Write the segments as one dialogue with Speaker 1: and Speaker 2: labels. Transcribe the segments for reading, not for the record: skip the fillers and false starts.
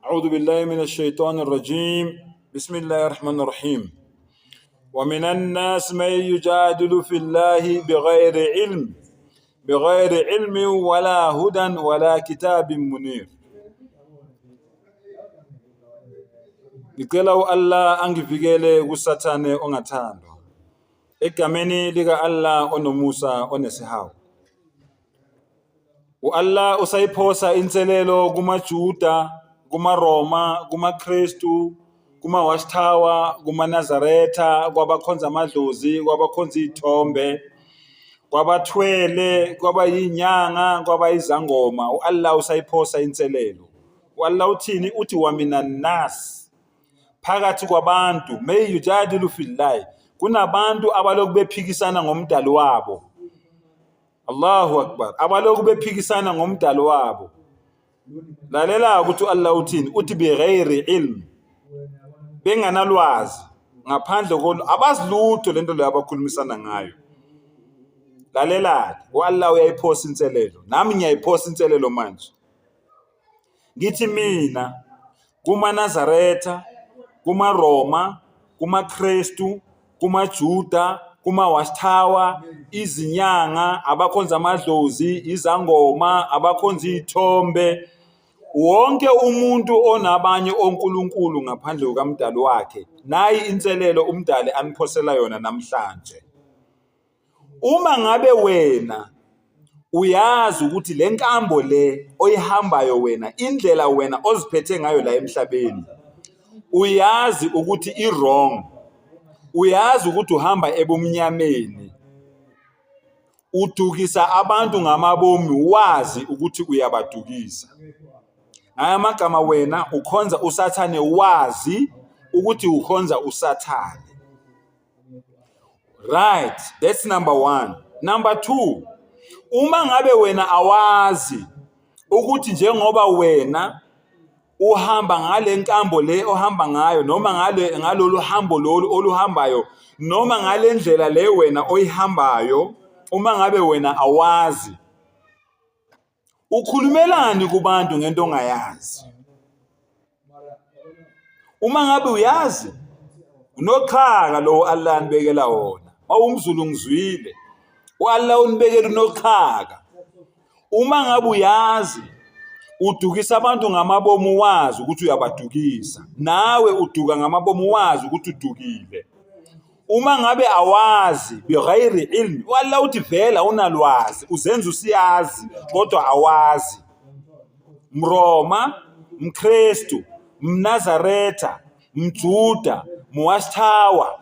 Speaker 1: أعوذ بالله من الشيطان الرجيم. بسم الله الرحمن الرحيم. ومن الناس من يجادل في الله بغير علم ولا هدى ولا كتاب منير. Ngicela Allah angivikele kusathane ongathandwa. Egameni lika Allah onomusa onesihawu. Allah usayiphosa inselelo kumaJuda, kumaRoma, kumaKristu, kumawashtawa, kumaNazaretha, kwabakhonza amadlozi, kwabakhonza izithombe, kwabathwele, kwabayinyanga, kwabayizangoma. Allah usayiphosa inselelo. Allah uthini? Uthi wa minan nas, phakathi kwabantu, may yujadilu fillahi, kunabantu abaloku bephikisana ngomdali wabo. Allahu Akbar. Abaloku bephikisana ngomdali wabo. Lalela ukuthi Allah uthini? Uthi bighairi ilm, benganalwazi, ngaphandle abazilutho lento leyo abakhulumisana ngayo. Lalela, Allah uyayiphosa inselelo, nami ngiyayiphosa inselelo manje. Ngithi mina kumaNazaretha, kumaRoma, kumaKristu, kumaJuda, kumawashtawa, izinyanga, abakhonza amadlozi, izangoma, abakhonza izithombe, wonke umuntu onabanye onkulunkulu ngaphandle kukamdali wakhe, nayi inselelo umdali aniphosela yona namhlanje. Uma ngabe wena uyazi ukuthi le nkambo le oyihambayo wena, indlela wena oziphethe ngayo la emhlabeni, uyazi ukuthi i-wrong, uyazi ukuthi uhamba ebumnyameni, udukisa abantu ngamabomi, wazi ukuthi uyabadukisa. Ngaya amagama wena ukhonza usathane, wazi ukuthi ukhonza usathane. Right, that's number 1. Number 2, uma ngabe wena awazi ukuthi njengoba wena uhamba ngale nkambo le ohamba ngayo, noma ngalolu hambo lolu oluhambayo, noma ngale ndlela le wena oyihambayo, uma ngabe wena awazi, ukhulumelani kubantu ngento ongayazi? Uma ngabe uyazi, unokhaka lo Allah anibekela wona. Mawumzulu ngizwile, Allah unibekela unokhaka. Uma ngabe uyazi, udukisa abantu ngamabomu, wazi ukuthi uyabadukisa, nawe uduka ngamabomu, wazi ukuthi udukile. Uma ngabe awazi, bighairi ilmi, Allah uthi vela unalwazi, uzenza usiyazi kodwa awazi. Mroma, mKristu, mNazaretha, mJuda, muwashtawa,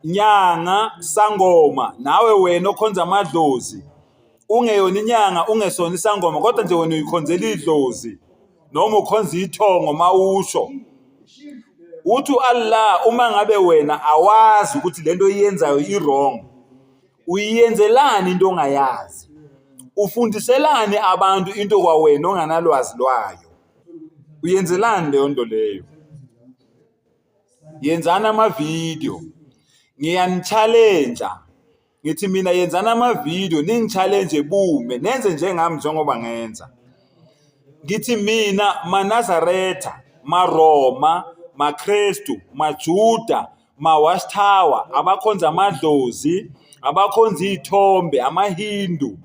Speaker 1: nyanga, sangoma, nawe wena okhonza amadlozi, ungeyona inyanga, ungesona isangoma, kodwa nje wena uyikhonzela idlozi, noma ukhonza ithongo mawusho. Uthi Allah, uma ngabe wena awazi ukuthi lento oyenzayo i-wrong, uyenzelani into ongayazi? Ufundiselani abantu into kwawena onganalwazi lwayo? Uyenzelani leyo nto leyo? Yenzana ama-video, ngiyani-challenge. Ngithi mina yenzana ama-video, ningi-challenge bume, nenze njengami njengoba ngenza. Ngithi mina maNazaretha, maRoma, maKristu, maJuda, mawashtawa, abakhonza amadlozi, abakhonza izithombe, amaHindu,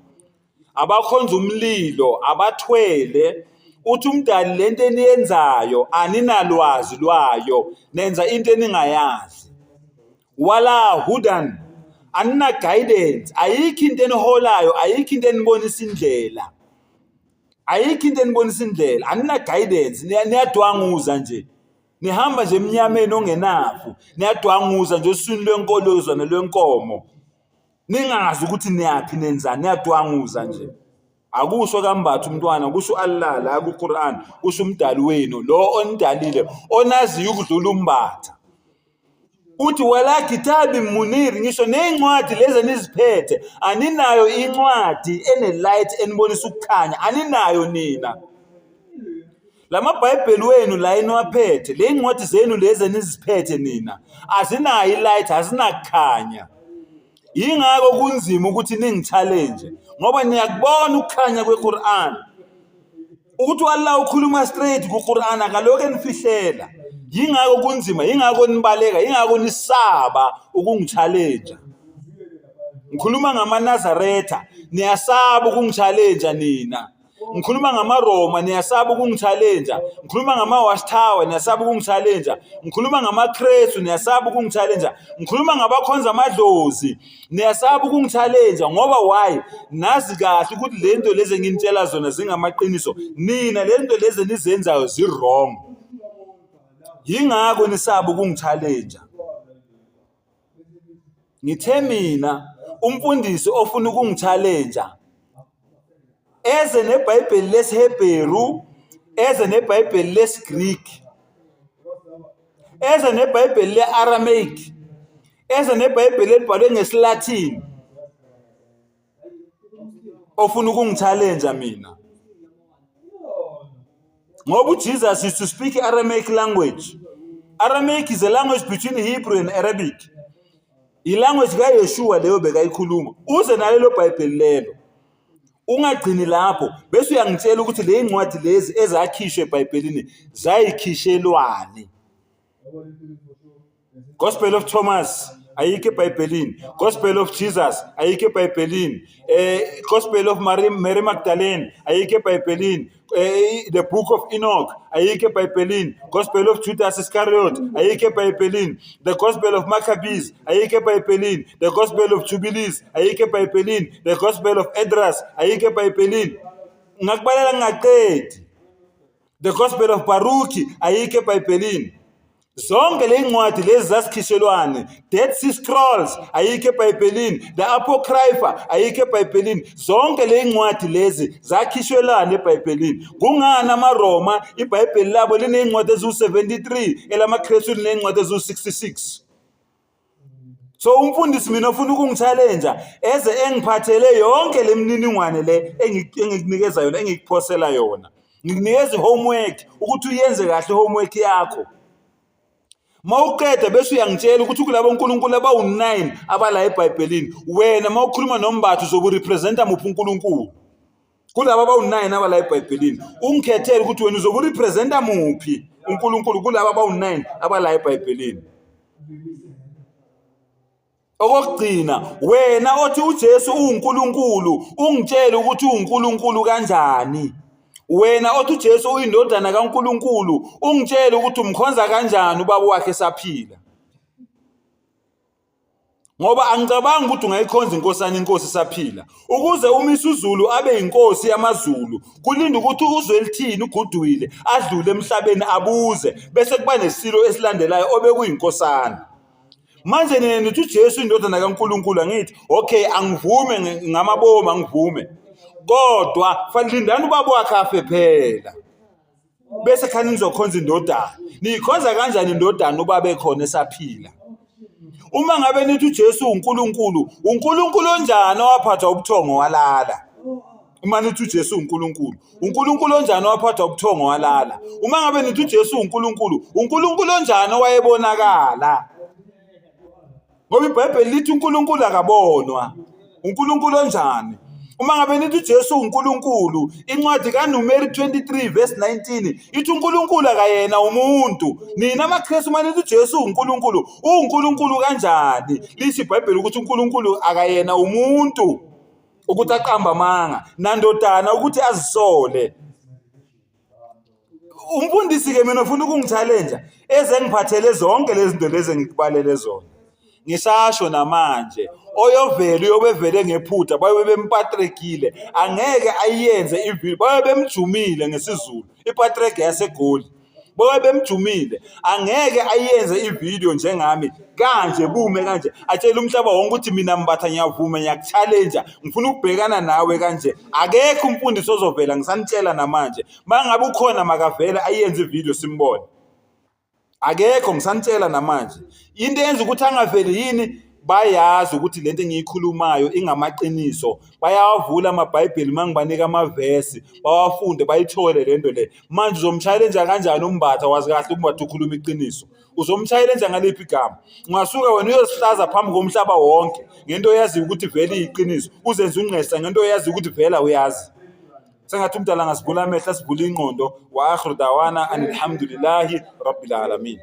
Speaker 1: abakhonza umlilo, abathwele, uthi umdali lento eniyenzayo aninalwazi lwayo, nenza into eningayazi. Wala hudan, anina guidance, ayikho into eniholayo, ayikho into enibonisa indlela, ayikho into enibonisa indlela, anina guidance, niyadwanguza nje, nihamba nje emnyameni ongenafu, niyadwanguza nje oswini lwenkolozwana lwenkomo, ningazi ukuthi niyaphi nenzani, niyadwanguza nje. Akusho kambatha umntwana, kusho Allah la kuQuran, kusho umdali wenu lo onidalile, onaziyo ukudlula umbatha. Uthi wala kitabi munir, ngisho nencwadi lezi niziphethe, aninayo incwadi ene-light enibonisa ukukhanya, aninayo nina. Lamabhayibheli wenu la eniwaphethe, le ncwadi zenu lezi niziphethe nina, azinayo i-light, azinakukhanya. Yingakho kunzima ukuthi ningi-challenge, ngoba niyakubona ukukhanya kweQuran. ukuthi Allah ukhuluma straight kuQuran akaloku enifihlela. Yingako kunzima, yingako nibaleka, yingako nisaba ukungichallenge. Ngikhuluma ngamaNazaretha, niyasaba ukungichallenge nina. Ngikhuluma ngamaRoma, niyasaba ukungichallenge. Ngikhuluma ngamaWatchtower, niyasaba ukungichallenge. Ngikhuluma ngamaKrestu, niyasaba ukungichallenge. Ngikhuluma ngabakhonza amadlozi, niyasaba ukungichallenge. Ngoba why? Nazi kahle ukuthi lento lezi enginitshela zona zingamaqiniso. Nina lento lezi nizenzayo zi-wrong. Yingako nisaba ukungichallenge. Ngithe mina umfundisi ofuna ukungichallenge eze neBhayibheli lesiHebheru, eze neBhayibheli lesiGreek, eze neBhayibheli le-Aramaic, eze neBhayibheli elibhalwe ngesiLatin, ofuna ukungichallenge mina. Ngoba uJesus used to speak Aramaic language. Aramaic is a language between Hebrew and Arabic. Ilanguage kaYeshua leyo bekayikhuluma. Uze nalelo Bhayibheli lelo. Ungagcini lapho bese uyangitshela ukuthi le incwadi lezi ezakhishwe eBhayibhelini zayikhishelwani. Gospel of Thomas ayikho eBhayibhelini, Gospel of Jesus ayikho eBhayibhelini, Gospel of Mary Magdalene ayikho eBhayibhelini, the Book of Enoch ayikho eBhayibhelini, Gospel of Judas Iscariot ayikho eBhayibhelini, the Gospel of Maccabees ayikho eBhayibhelini, the Gospel of Jubilees ayikho eBhayibhelini, the Gospel of Esdras ayikho eBhayibhelini. Ngakubalela ngaqedi. The Gospel of Baruch ayikho eBhayibhelini. Zonke le ncwadi lezi zasikhishelwane, Dead Sea Scrolls ayikho eBhayibhelini, the Apocrypha ayikho eBhayibhelini. Zonke le ncwadi lezi zakhishwelana eBhayibhelini. Kungani amaRoma iBhayibheli labo linencwadi ezu-73, elamaKrestu linencwadi ezu-66? So umfundisi mina ufuna ukungichallenge eze engiphathele yonke lemininingwane le engikunikeza yona, engikuphosela yona. Ngikunikeza homework ukuthi uyenze kahle homework yakho. Mawuqeda bese uyangitshela ukuthi kulabo uNkulunkulu abawu9 abala eBhayibhelini, wena mawukhuluma nombathu uzoburepresenta muphi uNkulunkulu? Kulabo abawu9 abala eBhayibhelini, ungikhethele ukuthi wena uzoburepresenta muphi uNkulunkulu kulabo abawu9 abala eBhayibhelini. Okugcina, wena othi uJesu uNkulunkulu, ungitshela ukuthi uNkulunkulu kanjani. Wena othi uJesu uyindodana kaNkulunkulu, ungitshela ukuthi umkhonza kanjani ubaba wakhe esaphila. Ngoba angicabangi ukuthi ungayikhonza inkosana inkosi esaphila. Ukuze umisa uZulu abe inkosi yamaZulu, kulinda ukuthi uzwe elithini uGudwile adlule emhlabeni abuze, bese kuba nesilo esilandelayo obekuyinkosana. Manje nina nithi uJesu indodana kaNkulunkulu, angithi okay angivume ngamabomu, angivume. Kodwa fanele lindani ubaba wakhe afe phela. Bese khani nizokhonza indodana. Nikhonza kanjani indodana ubaba ekhona esaphila? Uma ngabe nithi uJesu uNkulunkulu, uNkulunkulu onjani owaphatha ubuthongo walala? Uma nithi uJesu uNkulunkulu, uNkulunkulu onjani owaphatha ubuthongo walala? Uma ngabe nithi uJesu uNkulunkulu, uNkulunkulu onjani owayebonakala? Ngoba iBhayibheli lithi uNkulunkulu akabonwa. uNkulunkulu onjani? Uma ngabe nithi uJesu uNkulunkulu, incwadi kaNumeri 23 verse 19 ithi uNkulunkulu akayena umuntu. Nina amaKrestu manithi uJesu uNkulunkulu, uNkulunkulu kanjani? Lithi iBhayibheli ukuthi uNkulunkulu akayena umuntu ukuthi aqamba amanga, nandodana ukuthi azisole. Umfundisi ke mina ufuna ukungichallenge eze ngiphathele zonke lezi zinto lezi engikubalele zona. Ngisasho namanje oyovela uyobevele ngephutha baye bempatrekile, angeke ayenze ivideo, baye bemjumile ngesizulu ipatrek yaseGoli, baye bemjumile, angeke ayenze ivideo njengami kanje bume kanje atshela umhlaba wonke ukuthi mina Mbatha ngiyavuma ngiyakuchallenge, ngifuna ukubhekana nawe kanje. Akekho umfundisi ozovela, ngisanitshela namanje, mangabe ukhona makavele ayenze ivideo simbone. Akekho, ngisanitshela namanje. Into eyenza ukuthi angaveli yini? Bayazi ukuthi lento engiyikhulumayo ingamaqiniso. Bayawavula amaBhayibheli mangibanika amavesi, bawafunde bayithole lento le. Manje uzomchallenge kanjani uMbatha? Wazi kahle uMbatha ukhuluma iqiniso. Uzomchallenge ngaliphi igama? Ungasuka wena uyosihlaza phambi komhlaba wonke ngento oyazi ukuthi vele iyiqiniso, uzenze unqesa ngento oyazi ukuthi vele uyazi. sengathi umdala ngasivula amehlo asivula ingqondo. Wa akhiru dawana anilhamdulillahi rabbil alamin.